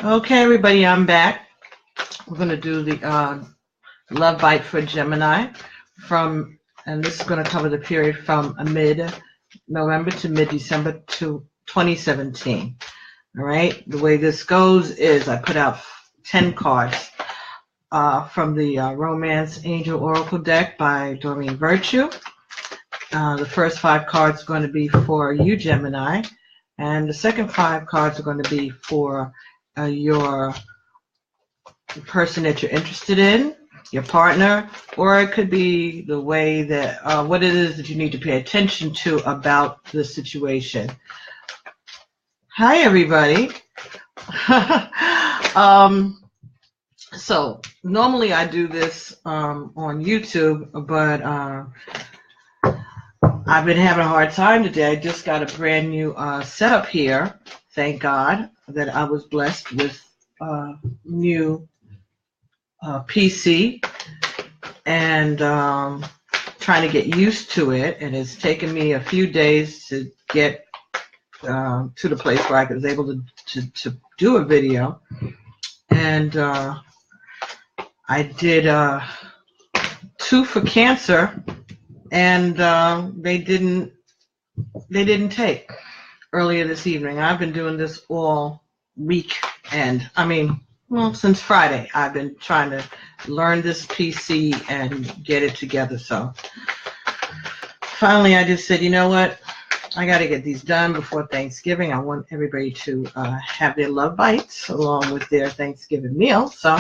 Okay, everybody, I'm back. We're going to do the love bite for Gemini and this is going to cover the period from mid-November to mid-December to 2017. All right, the way this goes is I put out 10 cards from the Romance Angel Oracle deck by Doreen Virtue. The first 5 cards are going to be for you, Gemini, and the second 5 cards are going to be for your person that you're interested in, your partner, or it could be the way that what it is that you need to pay attention to about the situation. Hi, everybody. So normally I do this on YouTube, but I've been having a hard time today. I just got a brand new setup here. Thank God that I was blessed with new PC and trying to get used to it, and it's taken me a few days to get to the place where I was able to do a video. And I did 2 for cancer, and they didn't take earlier this evening. I've been doing this all weekend. Well, since Friday, I've been trying to learn this PC and get it together. So finally, I just said, you know what? I got to get these done before Thanksgiving. I want everybody to have their love bites along with their Thanksgiving meal. So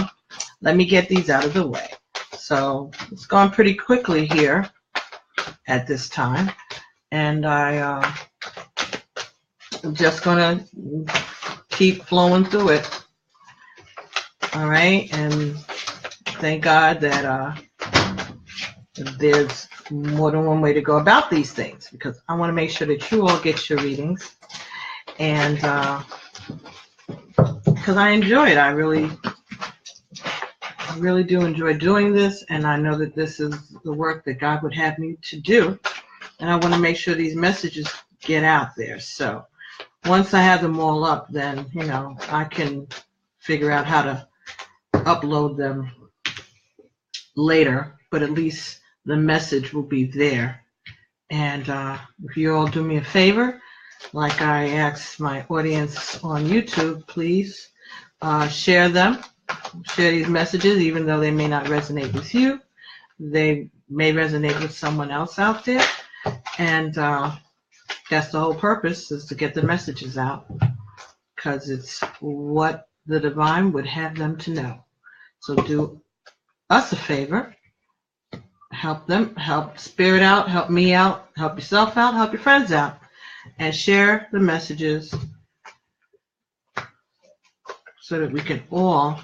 let me get these out of the way. So it's gone pretty quickly here at this time. And I'm just going to keep flowing through it. All right, and thank God that there's more than one way to go about these things, because I want to make sure that you all get your readings, and because I enjoy it. I really do enjoy doing this, and I know that this is the work that God would have me to do, and I want to make sure these messages get out there. So once I have them all up, then, you know, I can figure out how to upload them later, but at least the message will be there. And if you all do me a favor, like I asked my audience on YouTube, please share them. Share these messages, even though they may not resonate with you. They may resonate with someone else out there. And that's the whole purpose, is to get the messages out, because it's what the divine would have them to know. So do us a favor, help them, help Spirit out, help me out, help yourself out, help your friends out, and share the messages so that we can all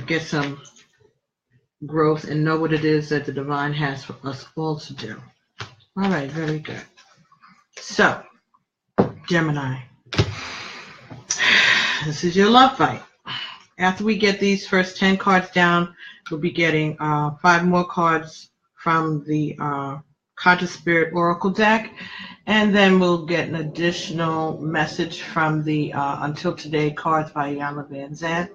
get some growth and know what it is that the divine has for us all to do. All right, very good. So, Gemini, this is your love fight. After we get these first 10 cards down, we'll be getting 5 more cards from the Conscious Spirit Oracle deck, and then we'll get an additional message from the Until Today cards by Yana Van Zandt.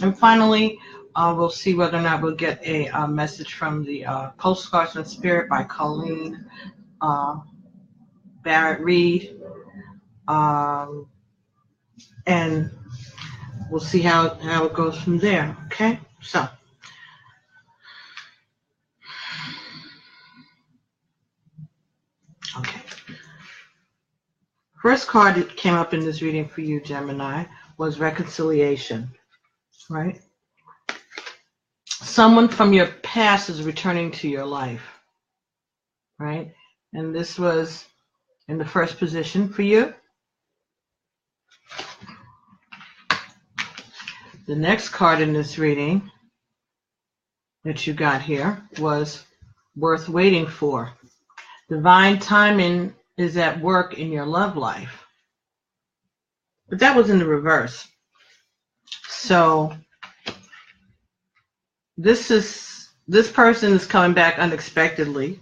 And finally, we'll see whether or not we'll get a message from the Postcards from Spirit by Colleen Barrett Reed. And we'll see how it goes from there. Okay, so first card that came up in this reading for you, Gemini, was reconciliation. Right? Someone from your past is returning to your life. Right? And this was in the first position for you. The next card in this reading that you got here was worth waiting for. Divine timing is at work in your love life. But that was in the reverse. So this person is coming back unexpectedly.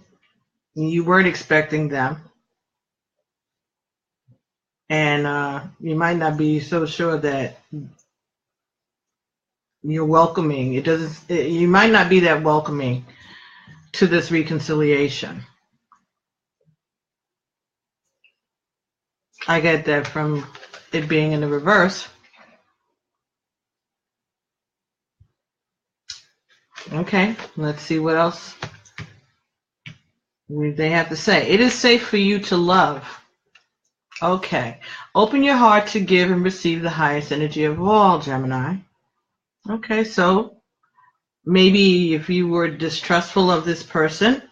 You weren't expecting them. and you might not be so sure that you're welcoming. You might not be that welcoming to this reconciliation. I get that from it being in the reverse. Okay, let's see what else they have to say. It is safe for you to love. Okay. Open your heart to give and receive the highest energy of all, Gemini. Okay, so maybe if you were distrustful of this person,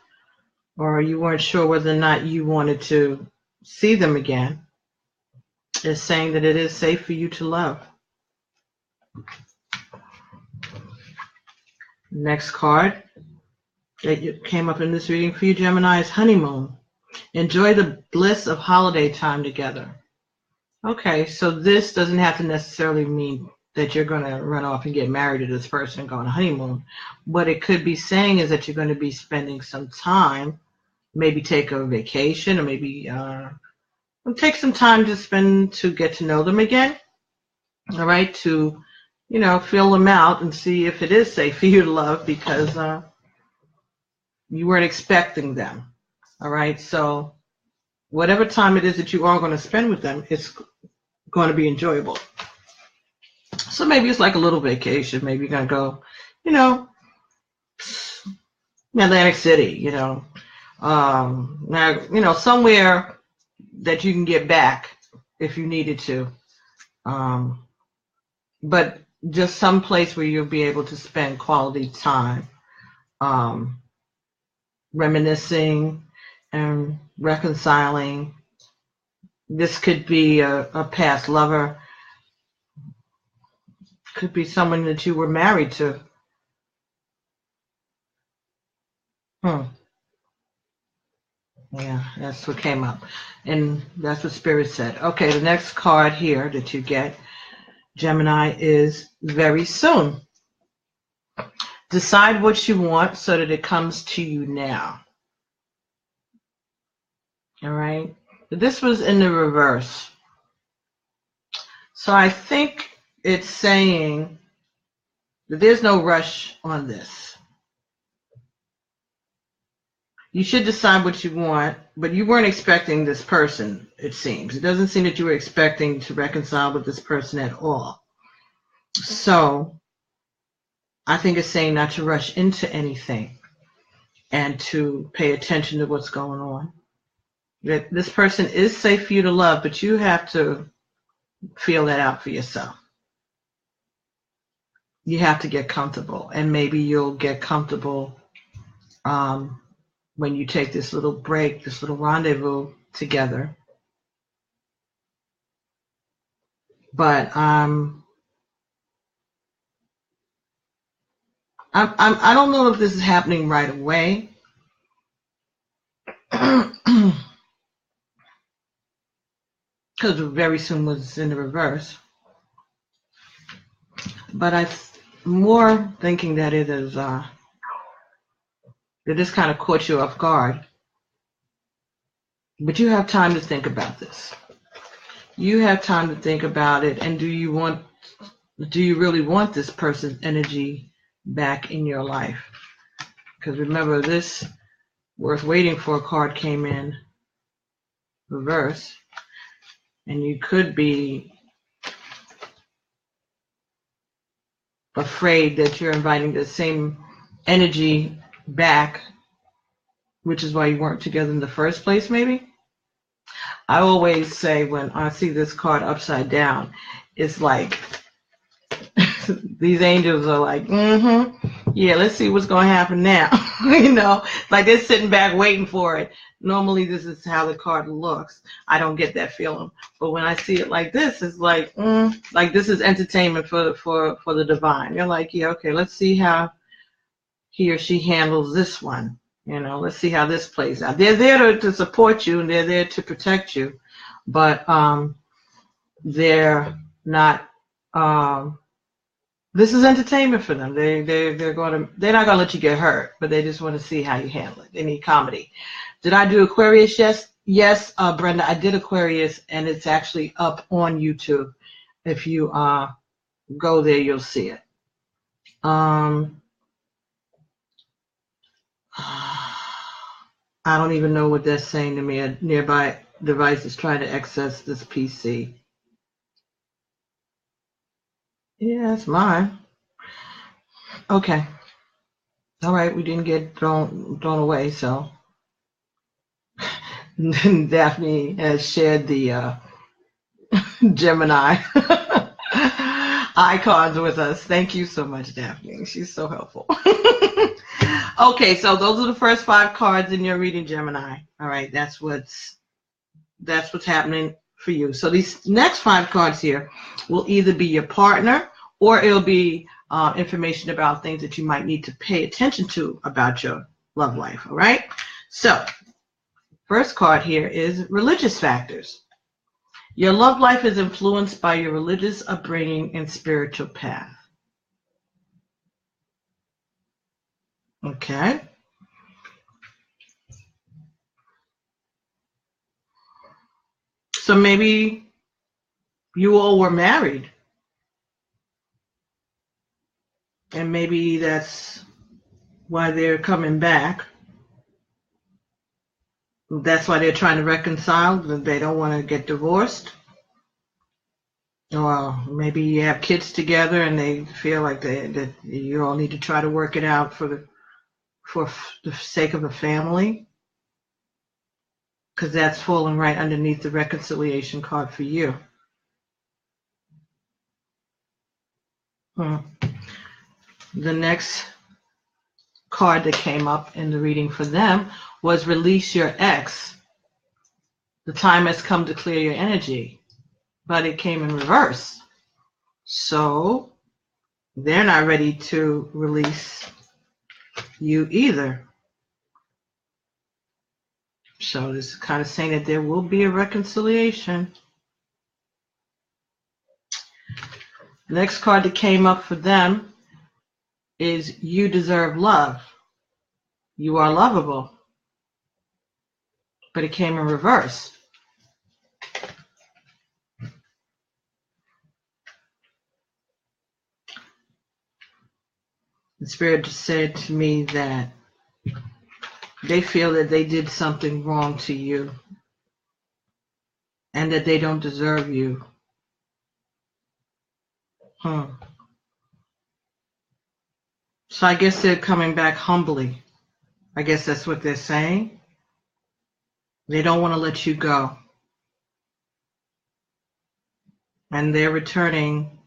or you weren't sure whether or not you wanted to see them again, it's saying that it is safe for you to love. Next card that came up in this reading for you, Gemini, is honeymoon. Enjoy the bliss of holiday time together. Okay, so this doesn't have to necessarily mean that you're going to run off and get married to this person and go on a honeymoon. What it could be saying is that you're going to be spending some time, maybe take a vacation, or maybe take some time to get to know them again. All right, to, feel them out and see if it is safe for you to love, because you weren't expecting them. All right, so whatever time it is that you are going to spend with them, it's going to be enjoyable. So maybe it's like a little vacation. Maybe you're going to go, Atlantic City, somewhere that you can get back if you needed to. But just some place where you'll be able to spend quality time, reminiscing and reconciling. This could be a past lover. Could be someone that you were married to. Yeah, that's what came up. And that's what Spirit said. Okay, the next card here that you get, Gemini, is very soon. Decide what you want so that it comes to you now. All right. This was in the reverse. So I think it's saying that there's no rush on this. You should decide what you want, but you weren't expecting this person, it seems. It doesn't seem that you were expecting to reconcile with this person at all. So I think it's saying not to rush into anything and to pay attention to what's going on. That this person is safe for you to love, but you have to feel that out for yourself. You have to get comfortable, and maybe you'll get comfortable when you take this little break, this little rendezvous together. But I don't know if this is happening right away. Because very soon was in the reverse. But I'm more thinking that it is that this kind of caught you off guard. But you have time to think about this. You have time to think about it, and do you really want this person's energy back in your life? Because remember, this worth waiting for card came in reverse, and you could be afraid that you're inviting the same energy back, which is why you weren't together in the first place, maybe. I always say when I see this card upside down, it's like these angels are like, yeah, let's see what's going to happen now. Like they're sitting back waiting for it. Normally this is how the card looks. I don't get that feeling. But when I see it like this, it's like this is entertainment for the divine. You're like, yeah, okay, let's see how he or she handles this one. Let's see how this plays out. They're there to support you, and they're there to protect you, but they're not. This is entertainment for them. They're not gonna let you get hurt, but they just want to see how you handle it. They need comedy. Did I do Aquarius Yes, Brenda, I did Aquarius, and it's actually up on YouTube. If you go there, you'll see it. Um, I don't even know what that's saying to me. A nearby device is trying to access this PC. Yeah, it's mine. Okay. All right, we didn't get thrown away, so Daphne has shared the Gemini icons with us. Thank you so much, Daphne. She's so helpful. Okay, so those are the first 5 cards in your reading, Gemini. All right, that's what's happening for you. So these next 5 cards here will either be your partner, or it'll be information about things that you might need to pay attention to about your love life. All right. So first card here is religious factors. Your love life is influenced by your religious upbringing and spiritual path. Okay. So maybe you all were married, and maybe that's why they're coming back. That's why they're trying to reconcile. They don't want to get divorced. Or maybe you have kids together and they feel like that you all need to try to work it out for the sake of the family. Because that's falling right underneath the reconciliation card for you. The next card that came up in the reading for them was release your ex. The time has come to clear your energy. But it came in reverse. So they're not ready to release you either. So this is kind of saying that there will be a reconciliation. The next card that came up for them is you deserve love. You are lovable. But it came in reverse. The Spirit said to me that they feel that they did something wrong to you and that they don't deserve you. So I guess they're coming back humbly. I guess that's what they're saying. They don't want to let you go. And they're returning.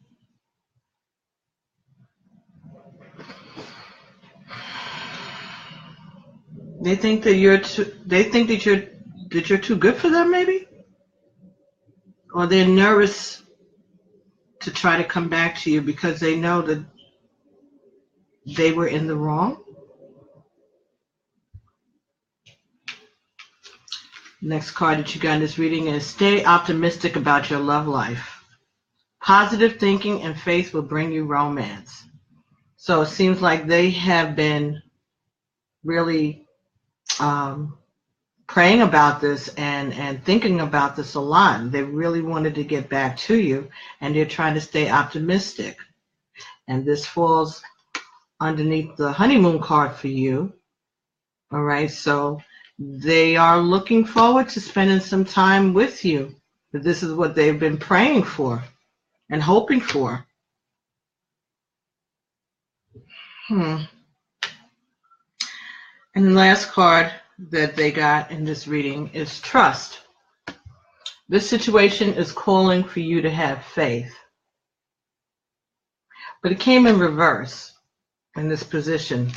They think that you're too good for them, maybe? Or they're nervous to try to come back to you because they know that they were in the wrong. Next card that you got in this reading is stay optimistic about your love life. Positive thinking and faith will bring you romance. So it seems like they have been really praying about this and thinking about this a lot. They really wanted to get back to you, and they're trying to stay optimistic. And this falls underneath the honeymoon card for you. All right, so they are looking forward to spending some time with you. But this is what they've been praying for and hoping for. And the last card that they got in this reading is trust. This situation is calling for you to have faith. But it came in reverse in this position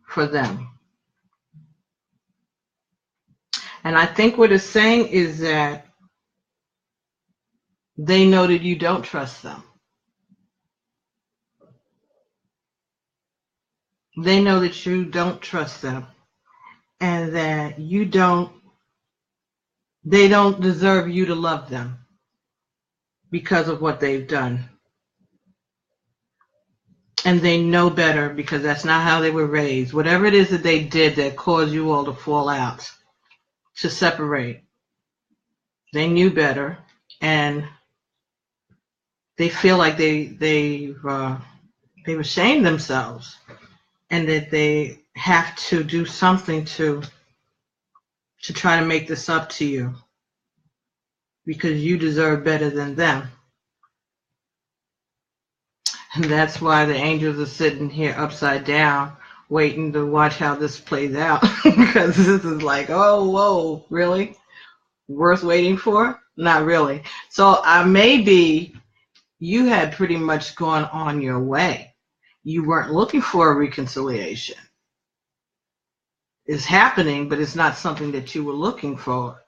for them. And I think what it's saying is that they know that you don't trust them. They know that you don't trust them and that they don't deserve you to love them because of what they've done. And they know better because that's not how they were raised. Whatever it is that they did that caused you all to fall out, to separate. They knew better, and they feel like they've ashamed themselves, and that they have to do something to try to make this up to you, because you deserve better than them. And that's why the angels are sitting here upside down, waiting to watch how this plays out. Because this is like, oh, whoa, really? Worth waiting for? Not really. So maybe you had pretty much gone on your way. You weren't looking for a reconciliation. It's happening, but it's not something that you were looking for.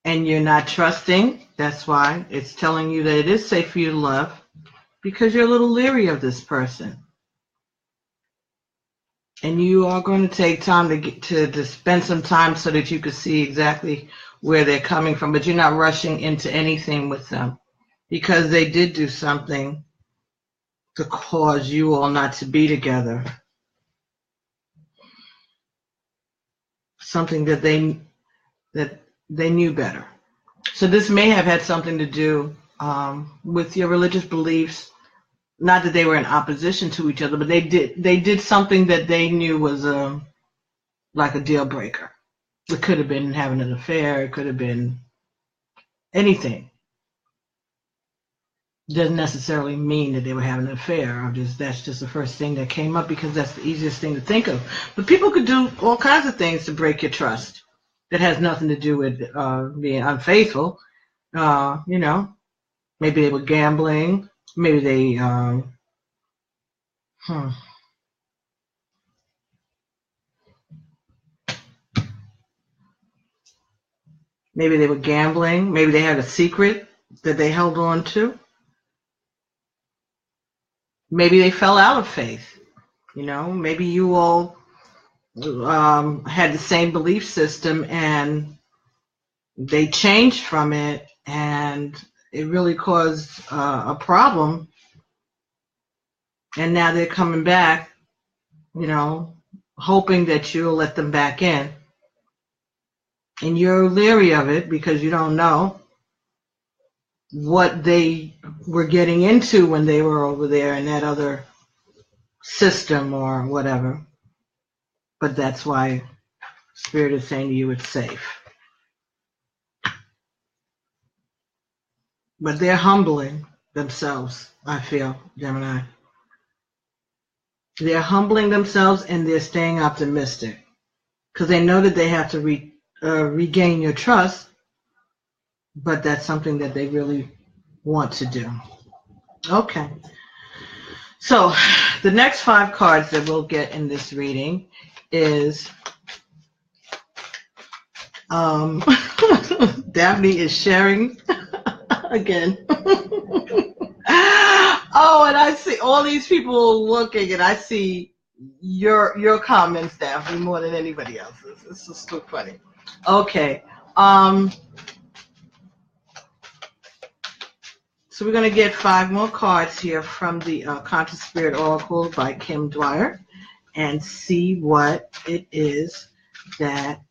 And you're not trusting. That's why it's telling you that it is safe for you to love, because you're a little leery of this person. And you are going to take time to spend some time so that you can see exactly where they're coming from. But you're not rushing into anything with them, because they did do something to cause you all not to be together. Something that they knew better. So this may have had something to do with your religious beliefs. Not that they were in opposition to each other, but they did something that they knew was like a deal breaker. It could have been having an affair. It could have been anything. Doesn't necessarily mean that they were having an affair. That's just the first thing that came up, because that's the easiest thing to think of. But people could do all kinds of things to break your trust that has nothing to do with being unfaithful. You know, maybe they were gambling. Maybe they maybe they were gambling. Maybe they had a secret that they held on to. Maybe they fell out of faith. You know, maybe you all had the same belief system and they changed from it, and it really caused a problem. And now they're coming back, you know, hoping that you'll let them back in. And you're leery of it because you don't know what they were getting into when they were over there in that other system or whatever. But that's why Spirit is saying to you it's safe. But they're humbling themselves, I feel, Gemini. They're humbling themselves and they're staying optimistic because they know that they have to regain your trust, but that's something that they really want to do. Okay. So the next 5 cards that we'll get in this reading is Daphne is sharing again. Oh, and I see all these people looking, and I see your comments, Daphne, more than anybody else's. It's just so funny. Okay. So we're going to get 5 more cards here from the Conscious Spirit Oracle by Kim Dwyer and see what it is that,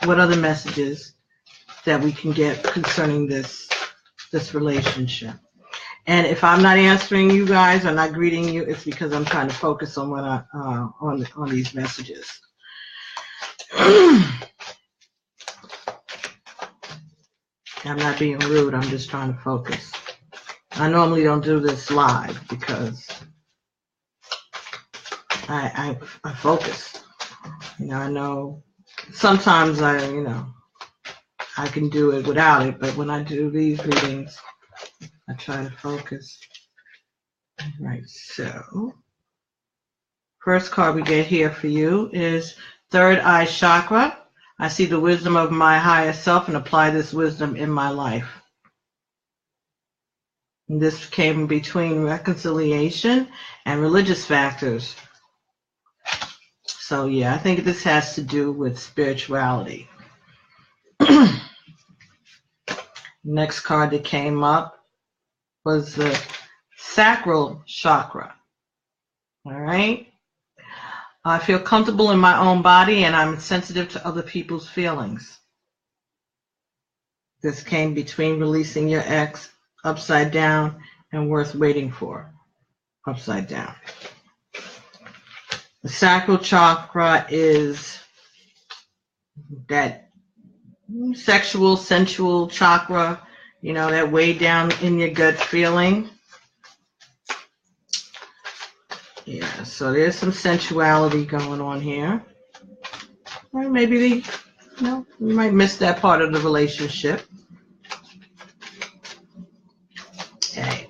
what other messages that we can get concerning this relationship. And if I'm not answering you guys or not greeting you, it's because I'm trying to focus on what on these messages. I'm not being rude. I'm just trying to focus. I normally don't do this live because I focus. You know, I know sometimes I can do it without it, but when I do these readings, I try to focus. Right, so first card we get here for you is Third Eye Chakra. I see the wisdom of my higher self and apply this wisdom in my life. And this came between reconciliation and religious factors. So yeah, I think this has to do with spirituality. Next card that came up was the Sacral Chakra. All right. I feel comfortable in my own body, and I'm sensitive to other people's feelings. This came between releasing your ex, upside down, and worth waiting for, upside down. The sacral chakra is that sexual, sensual chakra, you know, that way down in your gut feeling. Yeah, so there's some sensuality going on here. Or maybe you might miss that part of the relationship. Okay.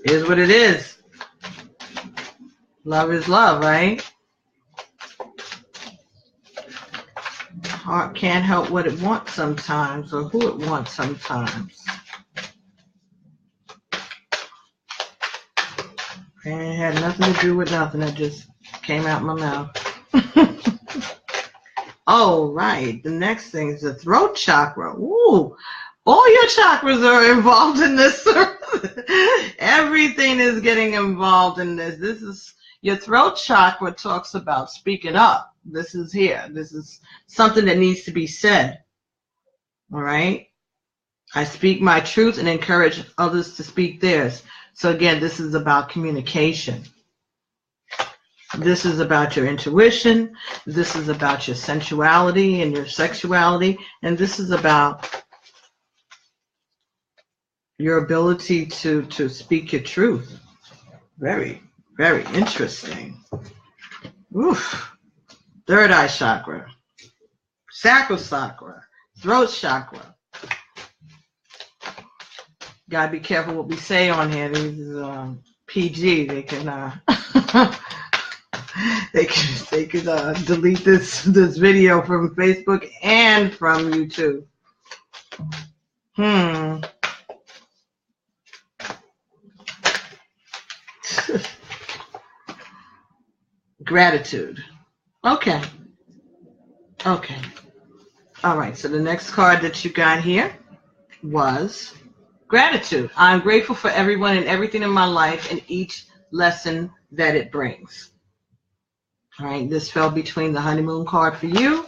Here's what it is. Love is love, right? Heart can't help what it wants sometimes, or who it wants sometimes. And it had nothing to do with nothing. It just came out my mouth. Oh, right. The next thing is the throat chakra. Ooh, all your chakras are involved in this. Everything is getting involved in this. This is your throat chakra talks about speaking up. This is here. This is something that needs to be said. All right. I speak my truth and encourage others to speak theirs. So again, this is about communication. This is about your intuition. This is about your sensuality and your sexuality. And this is about your ability to speak your truth. Very, very interesting. Oof. Third eye chakra, sacral chakra, throat chakra. Gotta be careful what we say on here. This is PG. They can they can delete this video from Facebook and from YouTube. Gratitude. Okay. All right. So the next card that you got here was gratitude. I'm grateful for everyone and everything in my life and each lesson that it brings. All right. This fell between the honeymoon card for you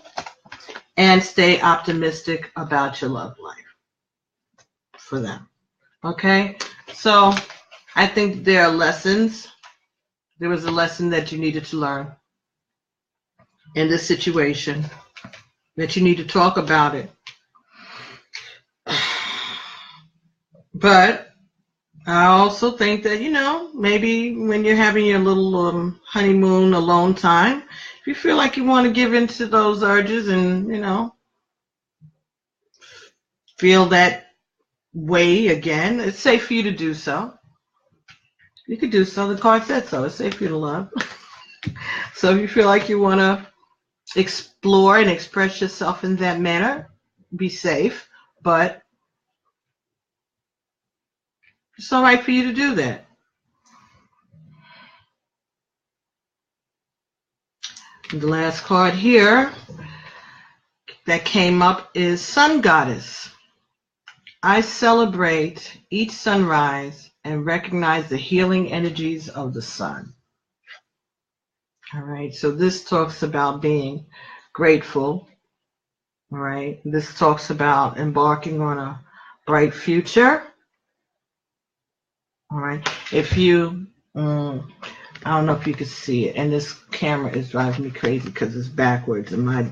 and stay optimistic about your love life for them. Okay. So I think there are lessons. There was a lesson that you needed to learn in this situation, that you need to talk about it. But I also think that, maybe when you're having your little honeymoon alone time, if you feel like you want to give into those urges and, feel that way again, it's safe for you to do so. You could do so. The card said so. It's safe for you to love. So if you feel like you want to explore and express yourself in that manner, be safe, but it's all right for you to do that. The last card here that came up is Sun Goddess. I celebrate each sunrise and recognize the healing energies of the sun. All right, so this talks about being grateful. All right, this talks about embarking on a bright future. All right, if you, I don't know if you can see it, and this camera is driving me crazy because it's backwards and my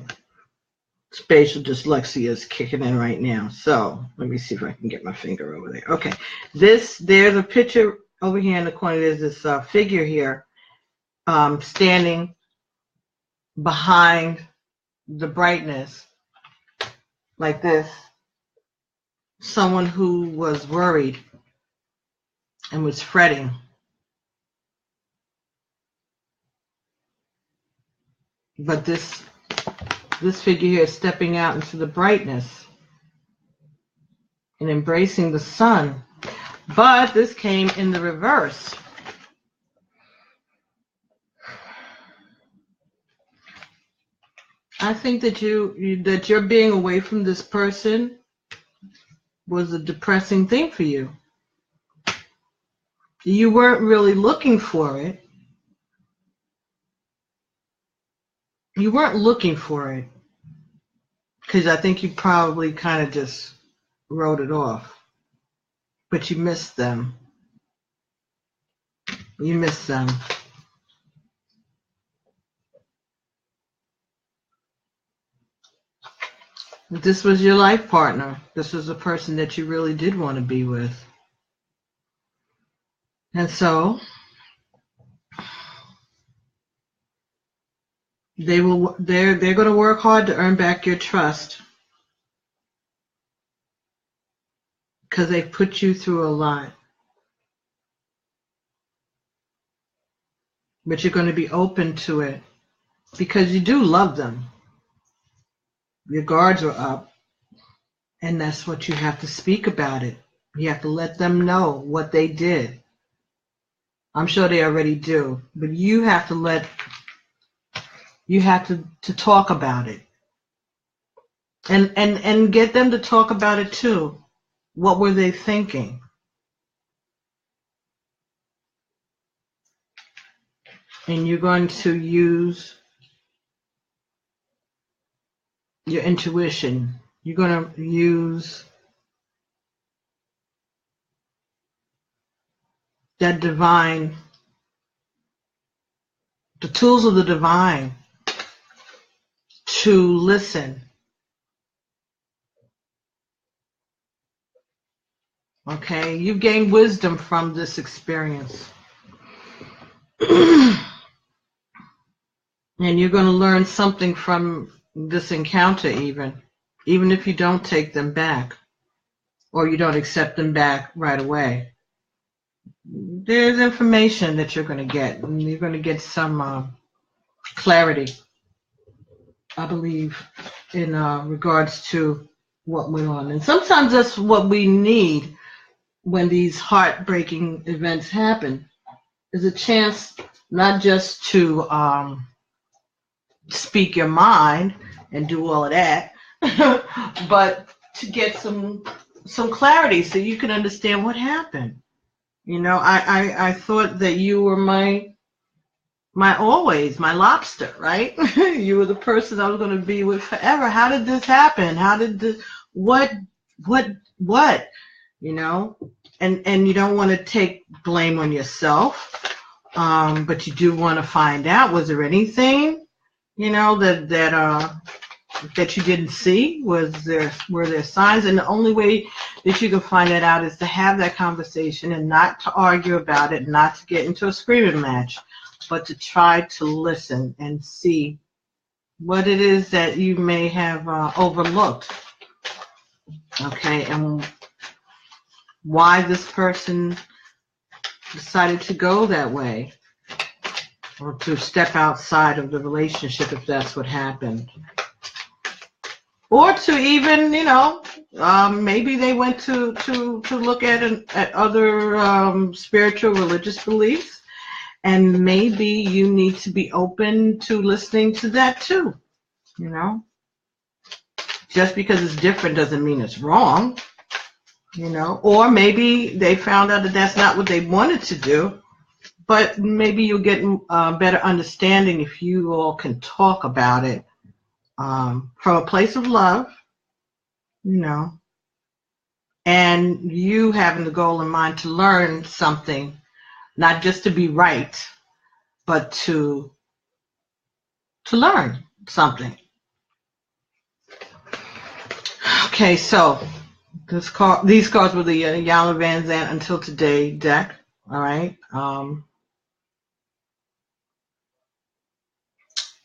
spatial dyslexia is kicking in right now. So let me see if I can get my finger over there. Okay, there's a picture over here in the corner. There's this figure here standing behind the brightness like this. Someone who was worried and was fretting. But this figure here is stepping out into the brightness and embracing the sun. But this came in the reverse. I think that your being away from this person was a depressing thing for you. You weren't really looking for it, You weren't looking for it, because I think you probably kind of just wrote it off. But you missed them. You missed them. This was your life partner. This was a person that you really did want to be with. And so they're going to work hard to earn back your trust, because they put you through a lot. But you're going to be open to it because you do love them. Your guards are up, and that's what you have to speak about it. You have to let them know what they did. I'm sure they already do, but you have to to talk about it. And get them to talk about it too. What were they thinking? And you're going to use your intuition. You're going to use that divine, the tools of the divine, to listen. Okay? You've gained wisdom from this experience. And you're going to learn something from this encounter, even if you don't take them back or you don't accept them back right away. There's information that you're going to get, and you're going to get some clarity, I believe, in regards to what went on. And sometimes that's what we need when these heartbreaking events happen, is a chance not just to speak your mind and do all of that, but to get some clarity so you can understand what happened. You know, I thought that you were my always, my lobster, right? You were the person I was going to be with forever. How did this happen? How did this, what, you know? And you don't want to take blame on yourself, but you do want to find out, was there anything, you know, that you didn't see? Were there signs? And the only way that you can find that out is to have that conversation and not to argue about it, not to get into a screaming match, but to try to listen and see what it is that you may have overlooked. Okay, and why this person decided to go that way, or to step outside of the relationship, if that's what happened. Or to even, you know, maybe they went to look at other spiritual, religious beliefs, and maybe you need to be open to listening to that too, you know. Just because it's different doesn't mean it's wrong, you know. Or maybe they found out that that's not what they wanted to do, but maybe you'll get a better understanding if you all can talk about it from a place of love, you know, and you having the goal in mind to learn something, not just to be right, but to learn something. Okay, so these cards were the Iyanla Vanzant Until Today deck. All right.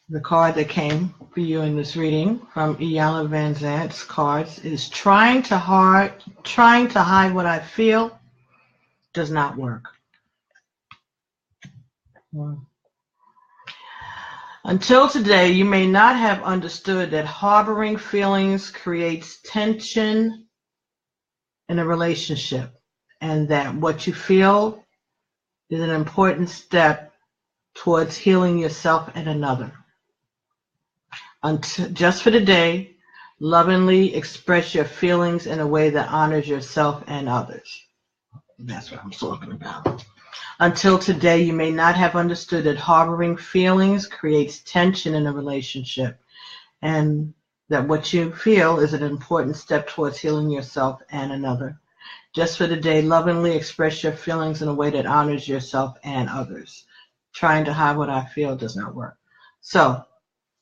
The card that came for you in this reading from Iyanla Vanzant's cards is trying to hide what I feel does not work. Until today, you may not have understood that harboring feelings creates tension in a relationship, and that what you feel is an important step towards healing yourself and another. Just for today, lovingly express your feelings in a way that honors yourself and others. That's what I'm talking about. Until today, you may not have understood that harboring feelings creates tension in a relationship, and that what you feel is an important step towards healing yourself and another. Just for the day, lovingly express your feelings in a way that honors yourself and others. Trying to hide what I feel does not work. So,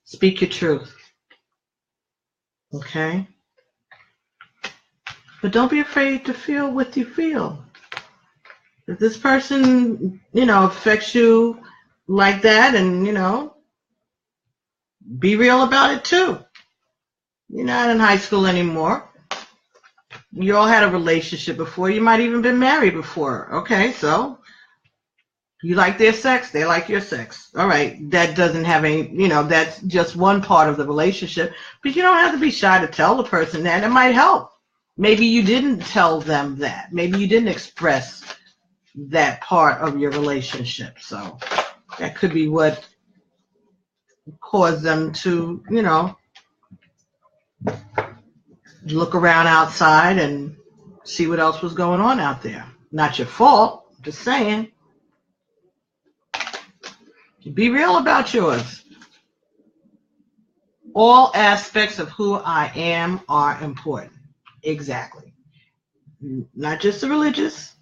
speak your truth. Okay? But don't be afraid to feel what you feel. If this person, affects you like that, and, be real about it too. You're not in high school anymore. You all had a relationship before. You might even been married before. Okay, so you like their sex, they like your sex. All right, that doesn't have any, that's just one part of the relationship. But you don't have to be shy to tell the person that. It might help. Maybe you didn't tell them that. Maybe you didn't express that part of your relationship. So that could be what caused them to, look around outside and see what else was going on out there. Not your fault, just saying. Be real about yours. All aspects of who I am are important. Exactly. Not just the religious,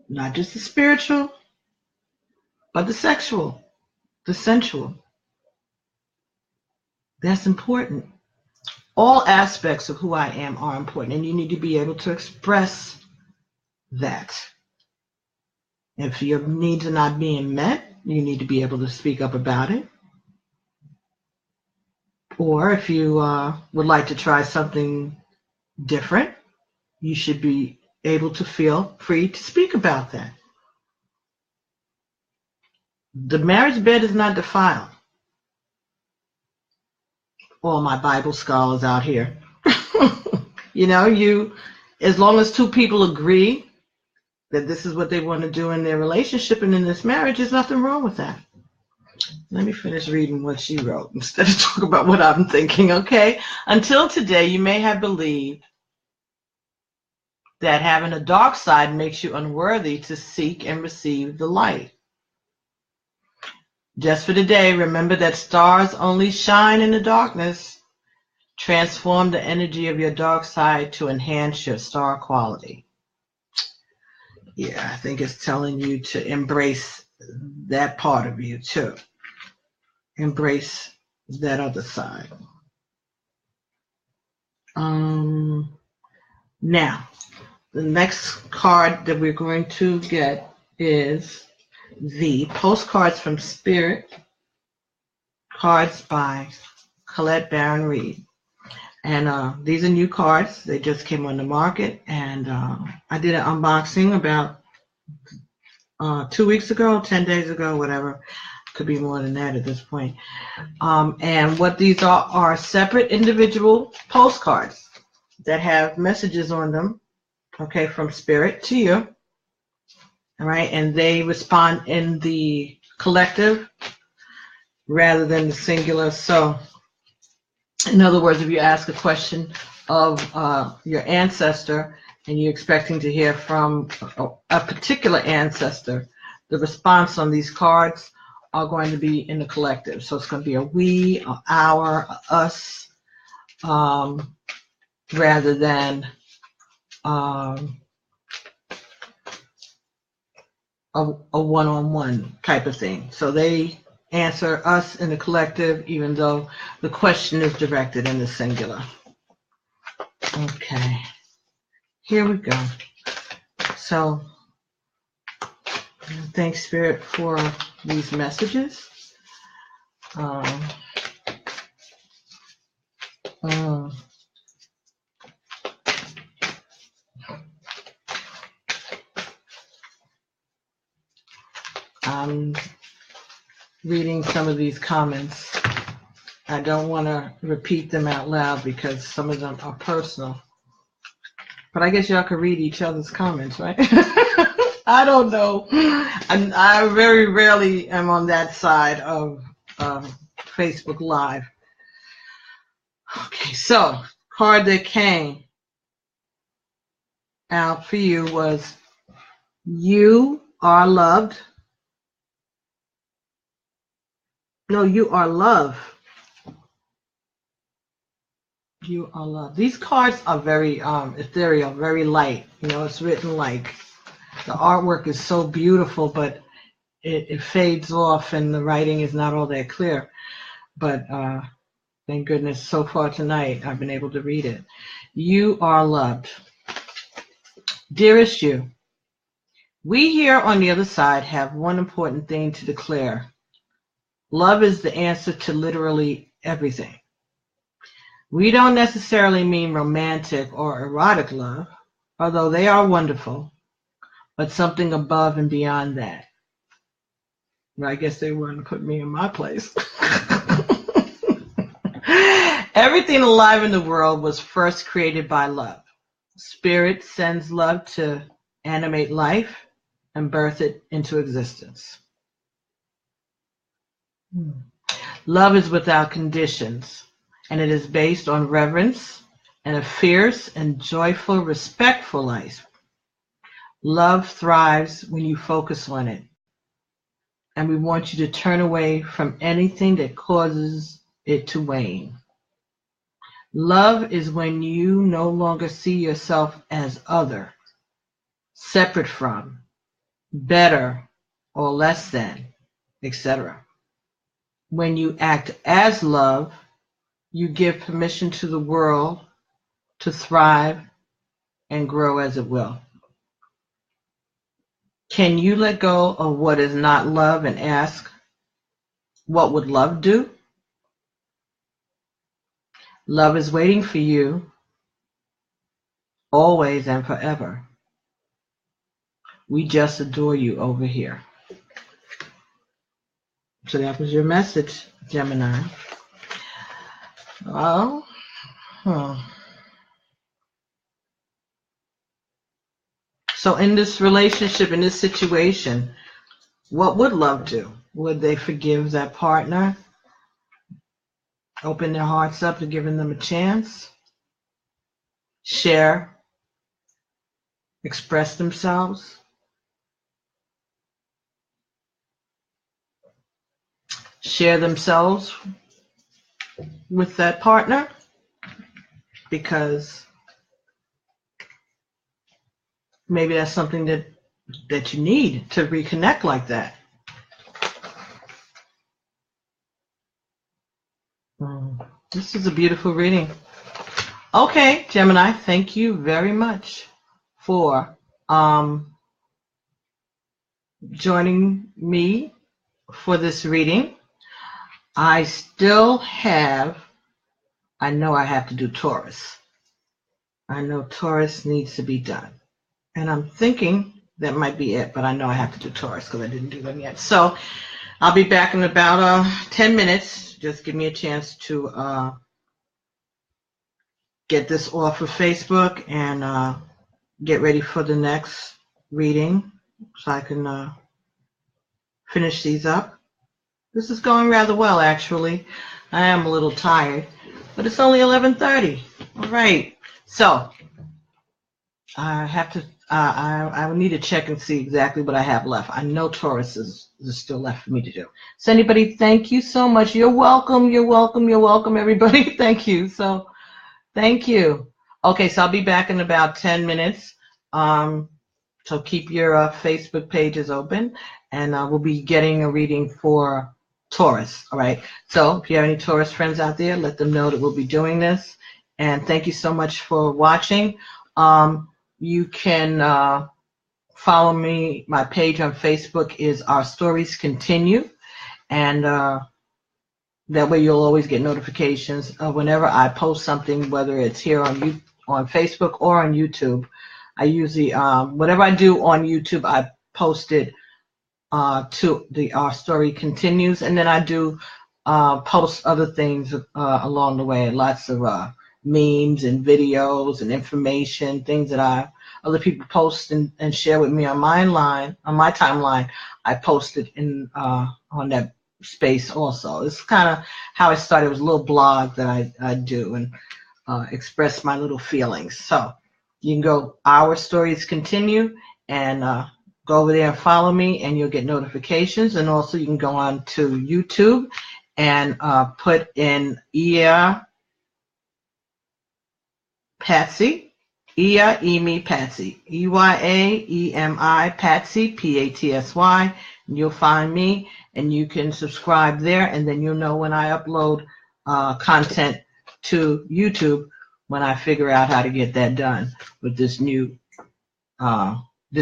not just the spiritual, but the sexual, the sensual. That's important. All aspects of who I am are important, and you need to be able to express that. If your needs are not being met, you need to be able to speak up about it. Or if you would like to try something different, you should be able to feel free to speak about that. The marriage bed is not defiled. All my Bible scholars out here. As long as two people agree that this is what they want to do in their relationship and in this marriage, there's nothing wrong with that. Let me finish reading what she wrote instead of talking about what I'm thinking, okay? Until today, you may have believed that having a dark side makes you unworthy to seek and receive the light. Just for today, remember that stars only shine in the darkness. Transform the energy of your dark side to enhance your star quality. Yeah, I think it's telling you to embrace that part of you too. Embrace that other side. Now, the next card that we're going to get is the Postcards from Spirit, cards by Colette Baron Reed. And these are new cards. They just came on the market, and I did an unboxing about 2 weeks ago, 10 days ago, whatever. Could be more than that at this point. And what these are separate individual postcards that have messages on them, okay, from Spirit to you. All right, and they respond in the collective rather than the singular. So, in other words, if you ask a question of your ancestor and you're expecting to hear from a particular ancestor, the response on these cards are going to be in the collective. So it's going to be a we, a our, a us, rather than a one-on-one type of thing. So they answer us in the collective, even though the question is directed in the singular. Okay, here we go. So thanks, Spirit, for these messages. I'm reading some of these comments. I don't want to repeat them out loud because some of them are personal. But I guess y'all could read each other's comments, right? I don't know. I very rarely am on that side of Facebook Live. Okay, so card that came out for you was You are loved. No, you are love. You are loved. These cards are very ethereal, very light. You know, it's written like the artwork is so beautiful, but it fades off and the writing is not all that clear. But thank goodness so far tonight I've been able to read it. You are loved. Dearest you, we here on the other side have one important thing to declare. Love is the answer to literally everything. We don't necessarily mean romantic or erotic love, although they are wonderful, but something above and beyond that. Well, I guess they want to put me in my place. Everything alive in the world was first created by love. Spirit sends love to animate life and birth it into existence. Love is without conditions, and it is based on reverence and a fierce and joyful, respectful life. Love thrives when you focus on it, and we want you to turn away from anything that causes it to wane. Love is when you no longer see yourself as other, separate from, better, or less than, etc. When you act as love, you give permission to the world to thrive and grow as it will. Can you let go of what is not love and ask, what would love do? Love is waiting for you, always and forever. We just adore you over here. So that was your message, Gemini. Well, So in this relationship, in this situation, what would love do? Would they forgive that partner? Open their hearts up to giving them a chance? Share? Express themselves? Share themselves with that partner? Because maybe that's something that you need to reconnect like that. This is a beautiful reading. Okay, Gemini, thank you very much for joining me for this reading. I still have, I know I have to do Taurus. I know Taurus needs to be done. And I'm thinking that might be it, but I know I have to do Taurus because I didn't do them yet. So I'll be back in about 10 minutes. Just give me a chance to get this off of Facebook and get ready for the next reading so I can finish these up. This is going rather well, actually. I am a little tired, but it's only 11:30. All right. So I have to. I will need to check and see exactly what I have left. I know Taurus is still left for me to do. So anybody, thank you so much. You're welcome. You're welcome. You're welcome, everybody. Thank you. So thank you. Okay, so I'll be back in about 10 minutes. So keep your Facebook pages open, and we'll be getting a reading for Taurus. All right. So if you have any Taurus friends out there, let them know that we'll be doing this. And thank you so much for watching. You can follow me. My page on Facebook is Our Stories Continue, and that way you'll always get notifications of whenever I post something, whether it's here on Facebook or on YouTube. I usually, whatever I do on YouTube, I post it to the Our Story Continues, and then I do post other things along the way, lots of memes and videos and information, things that other people post and share with me on my timeline. I post it in on that space also. It's kind of how I started. It was a little blog that I do and express my little feelings. So you can go Our Stories Continue and go over there and follow me, and you'll get notifications. And also you can go on to YouTube and put in Patsy, Emi Patsy, EYAEMI Patsy, PATSY, and you'll find me, and you can subscribe there, and then you'll know when I upload content to YouTube, when I figure out how to get that done with this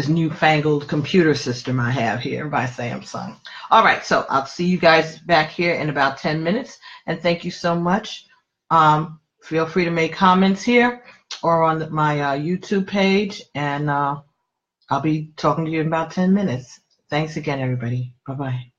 newfangled computer system I have here by Samsung. All right, so I'll see you guys back here in about 10 minutes, and thank you so much. Feel free to make comments here or on my YouTube page, and I'll be talking to you in about 10 minutes. Thanks again, everybody. Bye-bye.